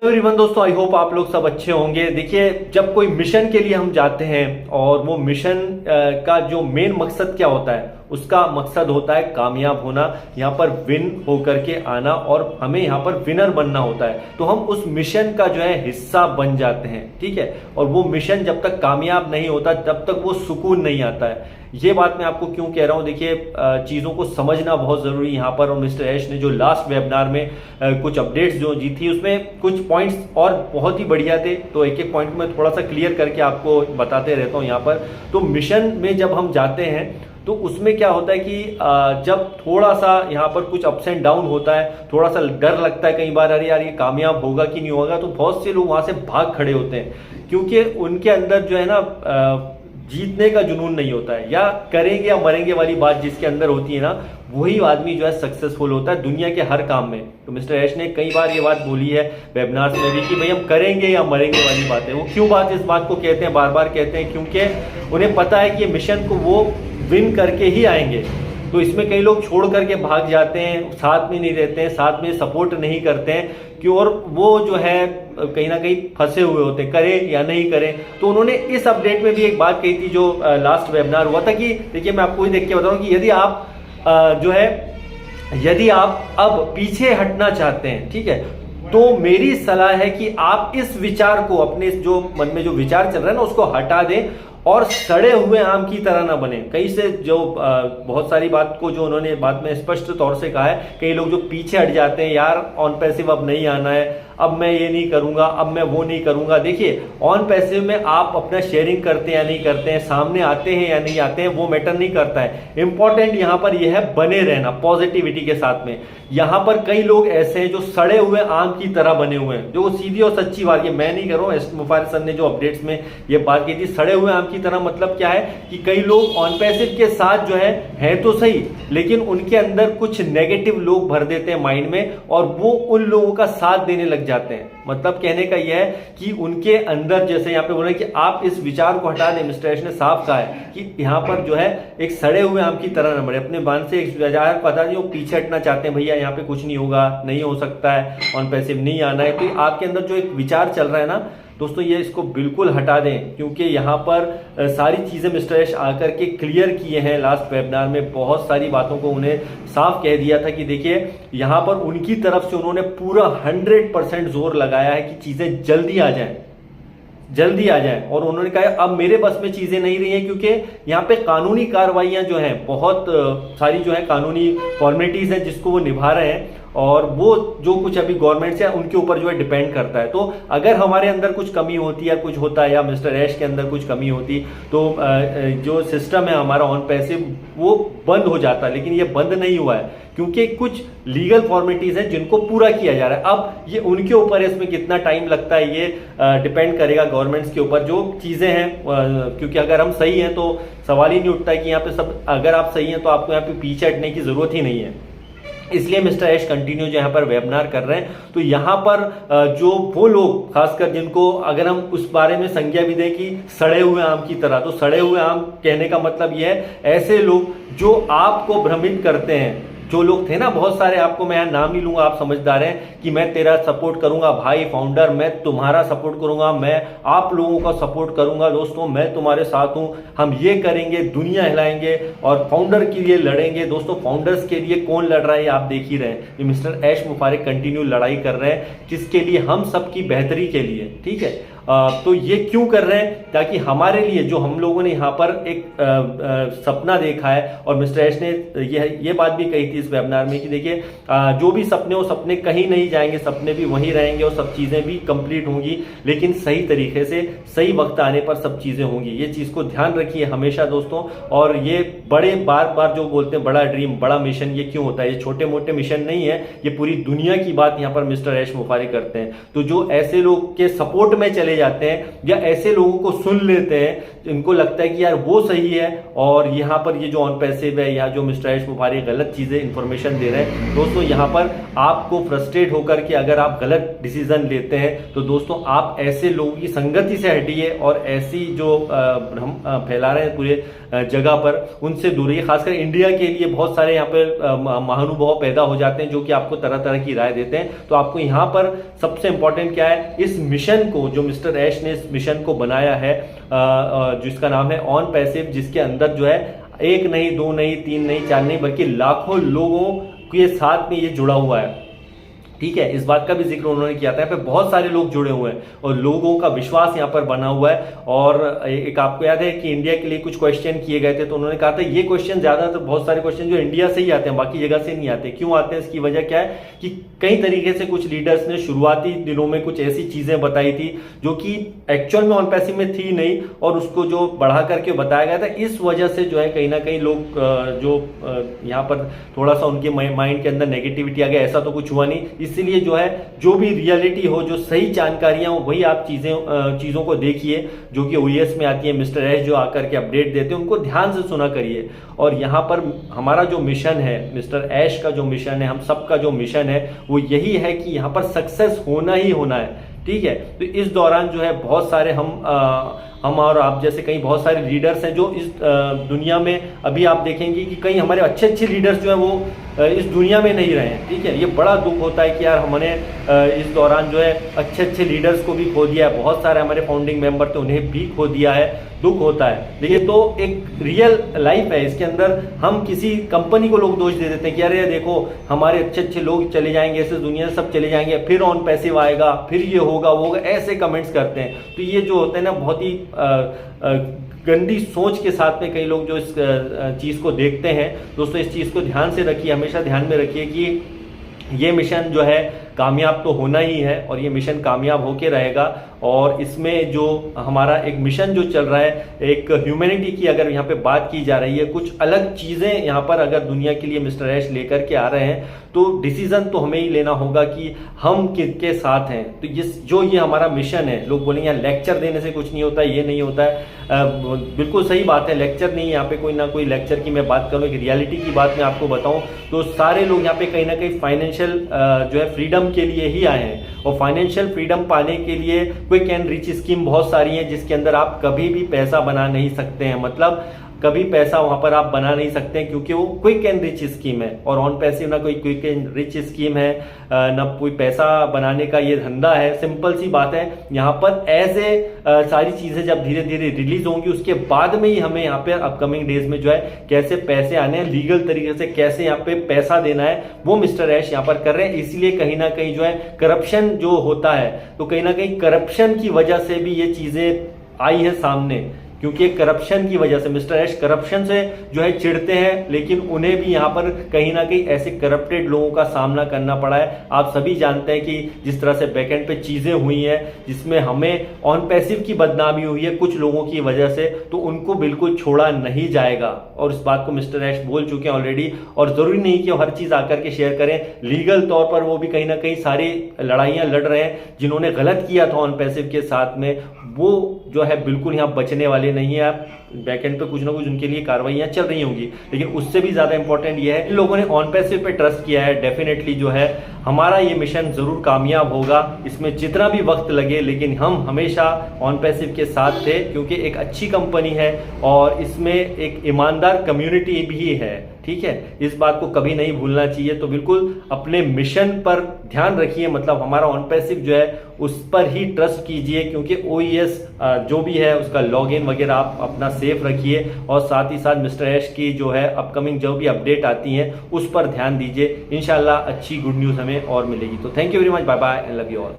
Everyone दोस्तों, I hope आप लोग सब अच्छे होंगे। देखिए, जब कोई मिशन के लिए हम जाते हैं और वो मिशन का जो मेन मकसद क्या होता है, उसका मकसद होता है कामयाब होना, यहाँ पर विन होकर के आना और हमें यहाँ पर विनर बनना होता है। तो हम उस मिशन का जो है हिस्सा बन जाते हैं, ठीक है। और वो मिशन जब तक कामयाब नहीं होता तब तक वो सुकून नहीं आता है। ये बात मैं आपको क्यों कह रहा हूं, देखिए चीज़ों को समझना बहुत ज़रूरी है यहाँ पर। और मिस्टर ऐश ने जो लास्ट वेबिनार में कुछ अपडेट्स जो दी थी, उसमें कुछ पॉइंट्स और बहुत ही बढ़िया थे। तो एक एक पॉइंट में थोड़ा सा क्लियर करके आपको बताते रहता हूँ यहाँ पर। तो मिशन में जब हम जाते हैं तो उसमें क्या होता है कि जब थोड़ा सा यहाँ पर कुछ अप्स एंड डाउन होता है, थोड़ा सा डर लगता है कई बार, अरे यार ये कामयाब होगा कि नहीं होगा, तो बहुत से लोग वहाँ से भाग खड़े होते हैं, क्योंकि उनके अंदर जो है ना जीतने का जुनून नहीं होता है, या करेंगे या मरेंगे वाली बात जिसके अंदर होती है ना, वही आदमी जो है सक्सेसफुल होता है दुनिया के हर काम में। तो मिस्टर ऐश ने कई बार ये बात बोली है वेबिनार्स में भी कि भाई हम करेंगे या मरेंगे वाली बात है। वो क्यों इस बात को कहते हैं, बार बार कहते हैं, क्योंकि उन्हें पता है कि मिशन को वो विन करके ही आएंगे। तो इसमें कई लोग छोड़ करके भाग जाते हैं, साथ में नहीं रहते हैं, साथ में सपोर्ट नहीं करते हैं, क्यों, और वो जो है कहीं ना कहीं फंसे हुए होते हैं, करें या नहीं करें। तो उन्होंने इस अपडेट में भी एक बात कही थी जो लास्ट वेबिनार हुआ था कि देखिए, मैं आपको ही देख के बता रहा हूँ कि यदि आप जो है यदि आप अब पीछे हटना चाहते हैं, ठीक है, तो मेरी सलाह है कि आप इस विचार को, अपने जो मन में जो विचार चल रहा है ना, उसको हटा दें और सड़े हुए आम की तरह ना बने। कई से जो बहुत सारी बात को जो उन्होंने बात में स्पष्ट तौर से कहा है, कई लोग जो पीछे हट जाते हैं, यार ऑन पैसिव अब नहीं आना है, अब मैं ये नहीं करूंगा, अब मैं वो नहीं करूंगा। देखिए, ऑन पैसिव में आप अपना शेयरिंग करते हैं या नहीं करते हैं, सामने आते हैं या नहीं आते हैं, वो मैटर नहीं करता है। इंपॉर्टेंट यहां पर यह है बने रहना पॉजिटिविटी के साथ में। यहां पर कई लोग ऐसे हैं जो सड़े हुए आम की तरह बने हुए हैं, जो सीधी और सच्ची बात, ये मैं नहीं कर रहा हूं, मुफारिस सर ने जो अपडेट्स में ये बात की थी, सड़े हुए आम की तरह मतलब क्या है कि कई लोग ऑन पैसिव के साथ जो है तो सही, लेकिन उनके अंदर कुछ नेगेटिव लोग भर देते हैं माइंड में, और वो उन लोगों का साथ देने लग जाते हैं। मतलब कहने का यह है कि उनके अंदर, जैसे यहाँ पे बोला कि आप इस विचार को हटा दें, मिस्टर ऐश ने साफ कहा है कि यहाँ पर जो है एक सड़े हुए आम की तरह न बढ़े, अपने बांध से एक वजह पता नहीं, वो पीछे हटना चाहते हैं, भैया यहाँ पे कुछ नहीं होगा, नहीं हो सकता है, ऑन पैसिव नहीं आना है। तो आपके अंदर जो एक विचार चल रहा है ना दोस्तों, ये इसको बिल्कुल हटा दें, क्योंकि यहाँ पर सारी चीज़ें मिस्टर ऐश आकर के क्लियर किए हैं। लास्ट वेबिनार में बहुत सारी बातों को उन्हें साफ कह दिया था कि देखिए, यहाँ पर उनकी तरफ से उन्होंने पूरा 100% जोर लगाया है कि चीज़ें जल्दी आ जाएं, जल्दी आ जाएं। और उन्होंने कहा अब मेरे बस में चीजें नहीं रही हैं, क्योंकि यहाँ पे कानूनी कार्रवाइयां जो हैं, बहुत सारी जो है कानूनी फॉर्मेलिटीज हैं जिसको वो निभा रहे हैं, और वो जो कुछ अभी गवर्नमेंट से उनके ऊपर जो है डिपेंड करता है। तो अगर हमारे अंदर कुछ कमी होती है, कुछ होता है, या मिस्टर ऐश के अंदर कुछ कमी होती, तो जो सिस्टम है हमारा ऑन पैसिव वो बंद हो जाता है। लेकिन ये बंद नहीं हुआ है, क्योंकि कुछ लीगल फॉर्मेलिटीज हैं जिनको पूरा किया जा रहा है। अब ये उनके ऊपर है, इसमें कितना टाइम लगता है ये डिपेंड करेगा गवर्नमेंट्स के ऊपर जो चीजें हैं, क्योंकि अगर हम सही हैं तो सवाल ही नहीं उठता है कि यहाँ पे सब, अगर आप सही हैं तो आपको यहाँ पे पीछे हटने की जरूरत ही नहीं है। इसलिए मिस्टर ऐश कंटिन्यू जो यहाँ पर वेबिनार कर रहे हैं। तो यहाँ पर जो वो लोग खासकर जिनको अगर हम उस बारे में संज्ञा भी दें कि सड़े हुए आम की तरह, तो सड़े हुए आम कहने का मतलब यह है ऐसे लोग जो आपको भ्रमित करते हैं। जो लोग थे ना बहुत सारे, आपको मैं नाम नहीं लूंगा, आप समझदार हैं, कि मैं तेरा सपोर्ट करूंगा भाई फाउंडर, मैं तुम्हारा सपोर्ट करूंगा, मैं आप लोगों का सपोर्ट करूंगा दोस्तों, मैं तुम्हारे साथ हूं, हम ये करेंगे, दुनिया हिलाएंगे और फाउंडर के लिए लड़ेंगे। दोस्तों, फाउंडर्स के लिए कौन लड़ रहा है आप देख ही रहे हैं। मिस्टर ऐश मुफारिक कंटिन्यू लड़ाई कर रहे हैं, किसके लिए? हम सबकी बेहतरी के लिए, ठीक है। तो ये क्यों कर रहे हैं? ताकि हमारे लिए, जो हम लोगों ने यहाँ पर एक सपना देखा है, और मिस्टर ऐश ने ये बात भी कही थी इस वेबिनार में कि देखिए, जो भी सपने, वो सपने कहीं नहीं जाएंगे, सपने भी वहीं रहेंगे और सब चीज़ें भी कंप्लीट होंगी, लेकिन सही तरीके से, सही वक्त आने पर सब चीज़ें होंगी। ये चीज़ को ध्यान रखिए हमेशा दोस्तों। और ये बड़े बार बार जो बोलते हैं बड़ा ड्रीम, बड़ा मिशन, ये क्यों होता है? ये छोटे मोटे मिशन नहीं है, ये पूरी दुनिया की बात यहाँ पर मिस्टर ऐश मुफारिक करते हैं। तो जो ऐसे लोग के सपोर्ट में चले चले जाते हैं या ऐसे लोगों को सुन लेते हैं जिनको लगता है कि यार वो सही है और यहाँ पर ये जो ऑन पैसिव है या जो मिस्टर ऐश बुखारी गलत चीजें इंफॉर्मेशन दे रहे हैं, दोस्तों यहाँ पर आपको फ्रस्ट्रेट होकर के अगर आप गलत डिसीजन लेते हैं तो दोस्तों आप ऐसे लोगों की संगति से हटिए और ऐसी जो भ्रम फैला रहे हैं पूरे जगह पर उनसे दूर रहिए। खासकर इंडिया के लिए बहुत सारे यहाँ पर महानुभाव पैदा हो जाते हैं जो कि आपको तरह तरह की राय देते हैं। तो आपको यहाँ पर सबसे इंपॉर्टेंट क्या है, इस मिशन को जो मिस्टर ऐश ने इस मिशन को बनाया है जिसका नाम है ऑन पैसिव, जिसके अंदर जो है एक नहीं, दो नहीं, तीन नहीं, चार नहीं, बल्कि लाखों लोगों के साथ में ये जुड़ा हुआ है। ठीक है, इस बात का भी जिक्र उन्होंने किया था। यहाँ पे बहुत सारे लोग जुड़े हुए हैं और लोगों का विश्वास यहाँ पर बना हुआ है। और एक आपको याद है कि इंडिया के लिए कुछ क्वेश्चन किए गए थे तो उन्होंने कहा था ये क्वेश्चन ज्यादातर बहुत सारे क्वेश्चन जो इंडिया से ही आते हैं, बाकी जगह से नहीं आते। क्यों आते हैं, इसकी वजह क्या है कि कई तरीके से कुछ लीडर्स ने शुरुआती दिनों में कुछ ऐसी चीजें बताई थी जो कि एक्चुअल में ऑन पैसिव में थी नहीं और उसको जो बढ़ा करके बताया गया था। इस वजह से जो है कहीं ना कहीं लोग जो यहाँ पर थोड़ा सा उनके माइंड के अंदर नेगेटिविटी आ गया। ऐसा तो कुछ हुआ नहीं, इसीलिए जो है जो भी रियलिटी हो, जो सही जानकारियां हो, वही आप चीजों को देखिए जो कि ओईएस में आती है। मिस्टर ऐश जो आकर के अपडेट देते हैं उनको ध्यान से सुना करिए। और यहाँ पर हमारा जो मिशन है, मिस्टर ऐश का जो मिशन है, हम सबका जो मिशन है वो यही है कि यहाँ पर सक्सेस होना ही होना है। ठीक है, तो इस दौरान जो है बहुत सारे हम और आप जैसे कई बहुत सारे लीडर्स हैं जो इस दुनिया में, अभी आप देखेंगे कि कई हमारे अच्छे अच्छे लीडर्स जो है वो इस दुनिया में नहीं रहे हैं। ठीक है, ये बड़ा दुख होता है कि यार हमने इस दौरान जो है अच्छे अच्छे लीडर्स को भी खो दिया है। बहुत सारे हमारे फाउंडिंग मेंबर थे, उन्हें भी खो दिया है, दुख होता है। लेकिन तो एक रियल लाइफ है, इसके अंदर हम किसी कंपनी को लोग दोष दे देते हैं कि अरे देखो हमारे अच्छे अच्छे लोग चले जाएंगे, ऐसे दुनिया से सब चले जाएंगे, फिर ऑन पैसिव आएगा, फिर ये होगा वो होगा, ऐसे कमेंट्स करते हैं। तो ये जो होते हैं ना बहुत ही गंदी सोच के साथ में कई लोग जो इस चीज को देखते हैं। दोस्तों इस चीज को ध्यान से रखिए, हमेशा ध्यान में रखिए कि ये मिशन जो है कामयाब तो होना ही है और ये मिशन कामयाब होके रहेगा। और इसमें जो हमारा एक मिशन जो चल रहा है, एक ह्यूमैनिटी की अगर यहाँ पे बात की जा रही है, कुछ अलग चीजें यहाँ पर अगर दुनिया के लिए मिस्टर ऐश लेकर के आ रहे हैं तो डिसीजन तो हमें ही लेना होगा कि हम किसके साथ हैं। तो ये हमारा मिशन है। लोग बोलेंगे यार लेक्चर देने से कुछ नहीं होता, ये नहीं होता है। बिल्कुल सही बात है, लेक्चर नहीं, यहाँ पे कोई ना कोई लेक्चर की मैं बात करूँ, एक रियलिटी की बात मैं आपको बताऊं तो सारे लोग यहाँ पे कहीं ना कहीं फाइनेंशियल जो है फ्रीडम के लिए ही आए हैं। और फाइनेंशियल फ्रीडम पाने के लिए क्विक एंड रिच स्कीम बहुत सारी है जिसके अंदर आप कभी भी पैसा बना नहीं सकते हैं। मतलब कभी पैसा वहां पर आप बना नहीं सकते हैं क्योंकि वो क्विक एंड रिच स्कीम है। और ऑन पैसिव ना कोई क्विक एंड रिच स्कीम है, ना कोई पैसा बनाने का ये धंधा है। सिंपल सी बात है, यहाँ पर एज ए सारी चीजें जब धीरे धीरे रिलीज होंगी उसके बाद में ही हमें यहाँ पे अपकमिंग डेज में जो है कैसे पैसे आने हैं, लीगल तरीके से कैसे यहाँ पे पैसा देना है, वो मिस्टर ऐश यहाँ पर कर रहे हैं। इसलिए कहीं ना कहीं जो है करप्शन जो होता है, तो कहीं ना कहीं करप्शन की वजह से भी ये चीजें आई है सामने। क्योंकि करप्शन की वजह से मिस्टर ऐश करप्शन से जो है चिढ़ते हैं, लेकिन उन्हें भी यहाँ पर कहीं ना कहीं ऐसे करप्टेड लोगों का सामना करना पड़ा है। आप सभी जानते हैं कि जिस तरह से बैकएंड पे चीजें हुई हैं जिसमें हमें ऑन पैसिव की बदनामी हुई है कुछ लोगों की वजह से, तो उनको बिल्कुल छोड़ा नहीं जाएगा। और इस बात को मिस्टर ऐश बोल चुके हैं ऑलरेडी। और जरूरी नहीं कि हर चीज आकर के शेयर करें, लीगल तौर पर वो भी कहीं ना कहीं सारी लड़ाइयां लड़ रहे हैं। जिन्होंने गलत किया था ऑन पैसिव के साथ में, वो जो है बिल्कुल यहाँ बचने वाले नहीं है। आप बैकएंड पे कुछ ना कुछ उनके लिए कार्रवाइयां चल रही होंगी, लेकिन उससे भी ज्यादा इंपॉर्टेंट ये है इन लोगों ने ऑन पैसिव पे ट्रस्ट किया है। डेफिनेटली जो है हमारा ये मिशन जरूर कामयाब होगा, इसमें जितना भी वक्त लगे, लेकिन हम हमेशा ऑन पैसिव के साथ थे क्योंकि एक अच्छी कंपनी है और इसमें एक ईमानदार कम्युनिटी भी है। ठीक है, इस बात को कभी नहीं भूलना चाहिए। तो बिल्कुल अपने मिशन पर ध्यान रखिए, मतलब हमारा ऑन पैसिव जो है उस पर ही ट्रस्ट कीजिए क्योंकि ओईएस जो भी है उसका लॉगिन वगैरह आप अपना सेफ रखिए। और साथ ही साथ मिस्टर ऐश की जो है अपकमिंग जो भी अपडेट आती हैं उस पर ध्यान दीजिए। इंशाल्लाह अच्छी गुड न्यूज हमें और मिलेगी। तो thank you very much, bye bye and love you all.